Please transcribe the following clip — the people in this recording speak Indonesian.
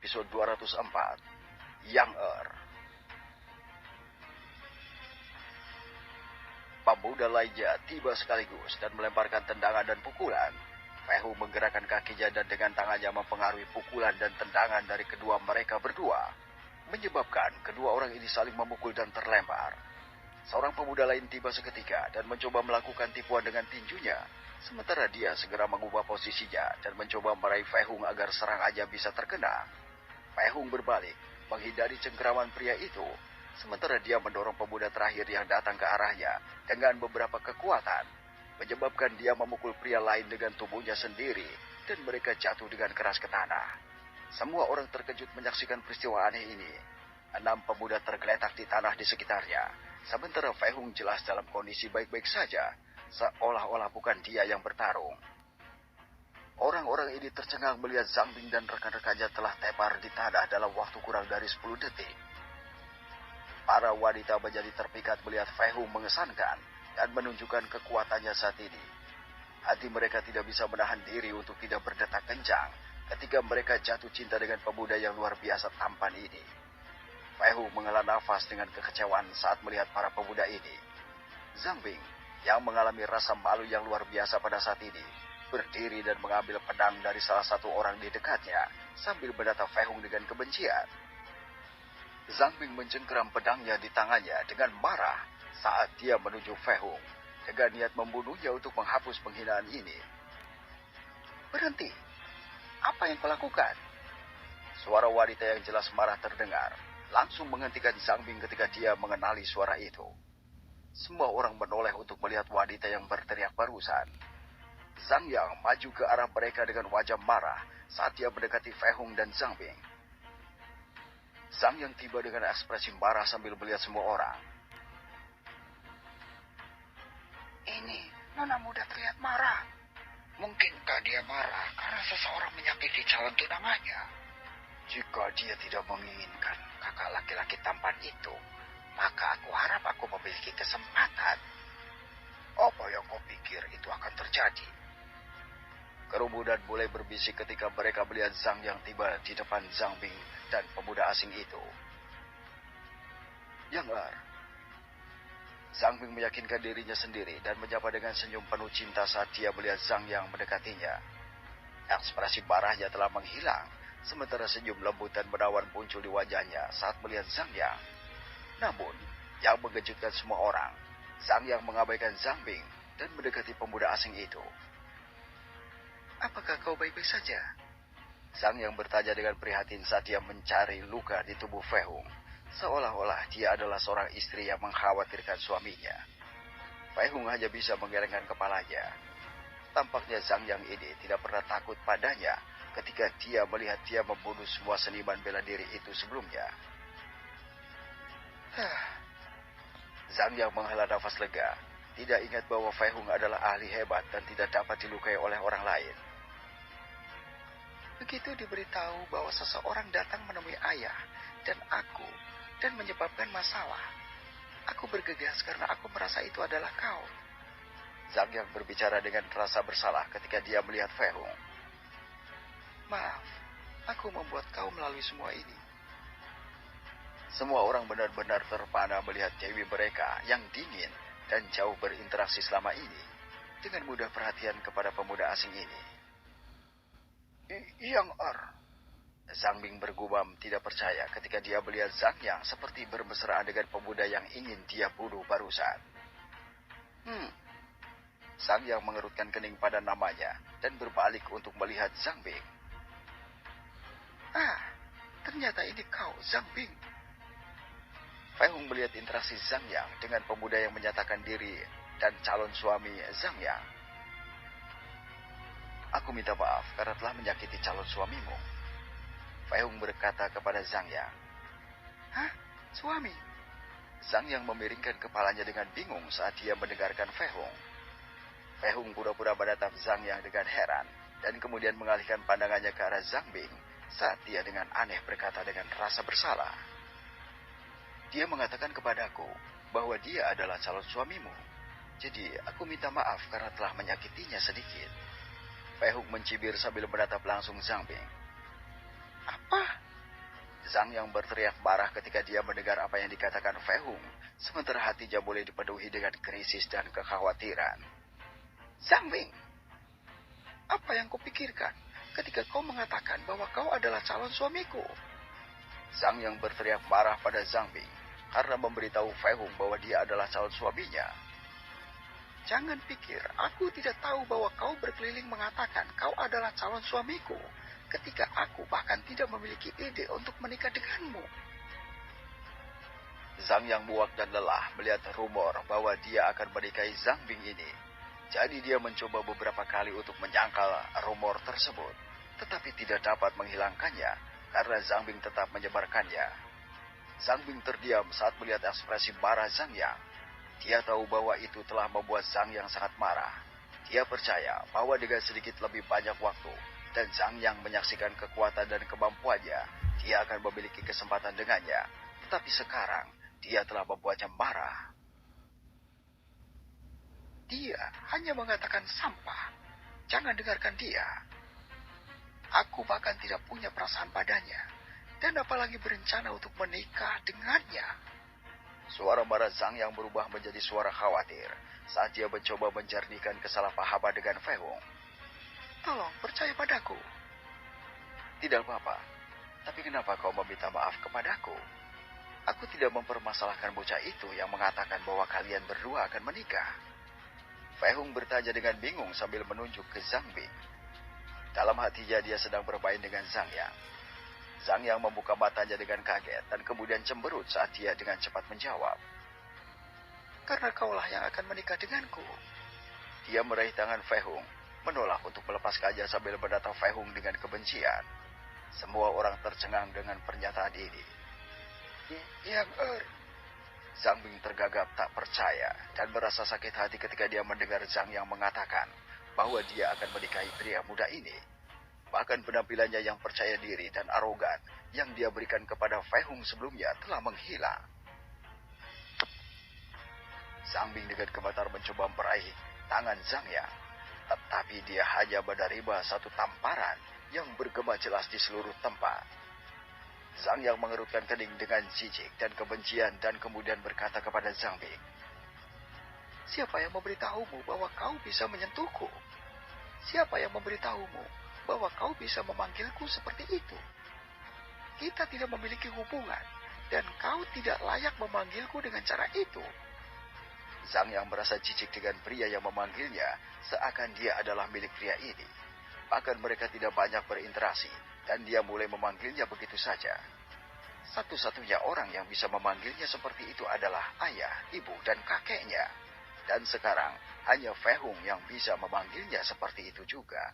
episode 204, Yang Er. Pemuda lainnya tiba sekaligus dan melemparkan tendangan dan pukulan. Fei Hung menggerakkan kakinya dan dengan tangannya mempengaruhi pukulan dan tendangan dari kedua mereka berdua, menyebabkan kedua orang ini saling memukul dan terlempar. Seorang pemuda lain tiba seketika dan mencoba melakukan tipuan dengan tinjunya, sementara dia segera mengubah posisinya dan mencoba meraih Fei Hung agar serangannya bisa terkena. Fei Hung berbalik, menghindari cengkeraman pria itu, sementara dia mendorong pemuda terakhir yang datang ke arahnya dengan beberapa kekuatan, menyebabkan dia memukul pria lain dengan tubuhnya sendiri dan mereka jatuh dengan keras ke tanah. Semua orang terkejut menyaksikan peristiwa aneh ini. 6 pemuda tergeletak di tanah di sekitarnya, sementara Fei Hung jelas dalam kondisi baik-baik saja, seolah-olah bukan dia yang bertarung. Orang-orang ini tercengang melihat Zhang Bing dan rekan-rekannya telah tepar di tanah dalam waktu kurang dari 10 detik. Para wanita menjadi terpikat melihat Fei Hung mengesankan dan menunjukkan kekuatannya saat ini. Hati mereka tidak bisa menahan diri untuk tidak berdetak kencang ketika mereka jatuh cinta dengan pemuda yang luar biasa tampan ini. Fei Hung menghela nafas dengan kekecewaan saat melihat para pemuda ini. Zhang Bing, yang mengalami rasa malu yang luar biasa pada saat ini, berdiri dan mengambil pedang dari salah satu orang di dekatnya sambil menatap Fei Hung dengan kebencian. Zhang Bing mencengkeram pedangnya di tangannya dengan marah saat dia menuju Fei Hung dengan niat membunuhnya untuk menghapus penghinaan ini. "Berhenti! Apa yang kau lakukan?" Suara wanita yang jelas marah terdengar, langsung menghentikan Zhang Bing ketika dia mengenali suara itu. Semua orang menoleh untuk melihat wanita yang berteriak barusan. Zhang Yang maju ke arah mereka dengan wajah marah saat dia mendekati Fei Hung dan Zhang Bing. Zhang Yang tiba dengan ekspresi marah sambil melihat semua orang. "Ini, nona muda terlihat marah. Mungkinkah dia marah karena seseorang menyakiti calon tunangannya? Jika dia tidak menginginkan kakak laki-laki tampan itu, maka aku harap aku memiliki kesempatan. Apa yang kau pikir itu akan terjadi?" Kerumunan mulai berbisik ketika mereka melihat Zhang Yang tiba di depan Zhang Bing dan pemuda asing itu. "Yang Er." Zhang Bing meyakinkan dirinya sendiri dan menyapa dengan senyum penuh cinta saat dia melihat Zhang Yang mendekatinya. Ekspresi marahnya telah menghilang, sementara senyum lembut dan menawan muncul di wajahnya saat melihat Zhang Yang. Namun, yang mengejutkan semua orang, Zhang Yang mengabaikan Zhang Bing dan mendekati pemuda asing itu. "Apakah kau baik-baik saja?" Zhang Yang bertanya dengan prihatin saat dia mencari luka di tubuh Fei Hung, seolah-olah dia adalah seorang istri yang mengkhawatirkan suaminya. Fei Hung hanya bisa menggelengkan kepalanya. Tampaknya Zhang Yang ini tidak pernah takut padanya ketika dia melihat dia membunuh semua seniman bela diri itu sebelumnya. Zhang Yang menghela nafas lega, tidak ingat bahwa Fei Hung adalah ahli hebat dan tidak dapat dilukai oleh orang lain. "Begitu diberitahu bahwa seseorang datang menemui ayah dan aku dan menyebabkan masalah, aku bergegas karena aku merasa itu adalah kau." Zhang Yang berbicara dengan rasa bersalah ketika dia melihat Fei Hung. "Maaf, aku membuat kau melalui semua ini." Semua orang benar-benar terpana melihat dewi mereka yang dingin dan jauh berinteraksi selama ini, dengan mudah perhatian kepada pemuda asing ini. "Yang Er." Zhang Bing bergumam tidak percaya ketika dia melihat Zhang Yang seperti bermesraan dengan pemuda yang ingin dia bunuh barusan. Zhang Yang mengerutkan kening pada namanya dan berbalik untuk melihat Zhang Bing. Ternyata ini kau, Zhang Bing." Fei Hung melihat interaksi Zhang Yang dengan pemuda yang menyatakan diri dan calon suami Zhang Yang. "Aku minta maaf karena telah menyakiti calon suamimu," Fei Hung berkata kepada Zhang Yang. "Hah? Suami?" Zhang Yang memiringkan kepalanya dengan bingung saat dia mendengarkan Fei Hung. Fei Hung pura-pura menatap Zhang Yang dengan heran dan kemudian mengalihkan pandangannya ke arah Zhang Bing saat dia dengan aneh berkata dengan rasa bersalah. "Dia mengatakan kepadaku bahwa dia adalah calon suamimu. Jadi aku minta maaf karena telah menyakitinya sedikit." Fei Hung mencibir sambil menatap langsung Zhang Bing. "Apa? Zhang Yang berteriak marah ketika dia mendengar apa yang dikatakan Fei Hung, sementara hatinya mulai dipenuhi dengan krisis dan kekhawatiran. Zhang Bing, apa yang kau pikirkan ketika kau mengatakan bahwa kau adalah calon suamiku? Zhang Yang berteriak marah pada Zhang Bing karena memberitahu Fei Hung bahwa dia adalah calon suaminya. Jangan pikir aku tidak tahu bahwa kau berkeliling mengatakan kau adalah calon suamiku ketika aku bahkan tidak memiliki ide untuk menikah denganmu. Zhang Yang muak dan lelah melihat rumor bahwa dia akan menikahi Zhang Bing ini. Jadi dia mencoba beberapa kali untuk menyangkal rumor tersebut, tetapi tidak dapat menghilangkannya karena Zhang Bing tetap menyebarkannya. Zhang Bing terdiam saat melihat ekspresi marah Zhang Yang. Dia tahu bahwa itu telah membuat Zhang Yang sangat marah. Dia percaya bahwa dengan sedikit lebih banyak waktu dan Zhang Yang menyaksikan kekuatan dan kemampuannya, dia akan memiliki kesempatan dengannya. Tetapi sekarang, dia telah membuatnya marah. Dia hanya mengatakan sampah. Jangan dengarkan dia. Aku bahkan tidak punya perasaan padanya. Dan apalagi berencana untuk menikah dengannya. Suara marah Zhang Yang berubah menjadi suara khawatir saat dia mencoba menjernihkan kesalahpahaman dengan Fei Hung. Tolong percaya padaku. Tidak apa-apa, tapi kenapa kau meminta maaf kepadaku? Aku tidak mempermasalahkan bocah itu yang mengatakan bahwa kalian berdua akan menikah. Fei Hung bertanya dengan bingung sambil menunjuk ke Zhang Bing. Dalam hatinya dia sedang bermain dengan Zhang Yang. Zhang Yang membuka matanya dengan kaget dan kemudian cemberut saat dia dengan cepat menjawab. Karena kaulah yang akan menikah denganku. Dia meraih tangan Fei Hung, menolak untuk melepaskannya sambil menatap Fei Hung dengan kebencian. Semua orang tercengang dengan pernyataan ini. Yang Zhang Bing tergagap tak percaya dan merasa sakit hati ketika dia mendengar Zhang Yang mengatakan bahwa dia akan menikahi pria muda ini. Bahkan penampilannya yang percaya diri dan arogan yang dia berikan kepada Fei Hung sebelumnya telah menghilang. Zhang Bing dengan gemetar mencoba meraih tangan Zhang Yang, tetapi dia hanya menerima satu tamparan yang bergema jelas di seluruh tempat. Zhang Yang mengerutkan kening dengan jijik dan kebencian dan kemudian berkata kepada Zhang Bing, siapa yang memberitahumu bahwa kau bisa menyentuhku? Siapa yang memberitahumu bahwa kau bisa memanggilku seperti itu? Kita tidak memiliki hubungan, dan kau tidak layak memanggilku dengan cara itu. Zhang Yang merasa jijik dengan pria yang memanggilnya, seakan dia adalah milik pria ini. Bahkan mereka tidak banyak berinteraksi, dan dia mulai memanggilnya begitu saja. Satu-satunya orang yang bisa memanggilnya seperti itu adalah ayah, ibu, dan kakeknya. Dan sekarang, hanya Fei Hung yang bisa memanggilnya seperti itu juga.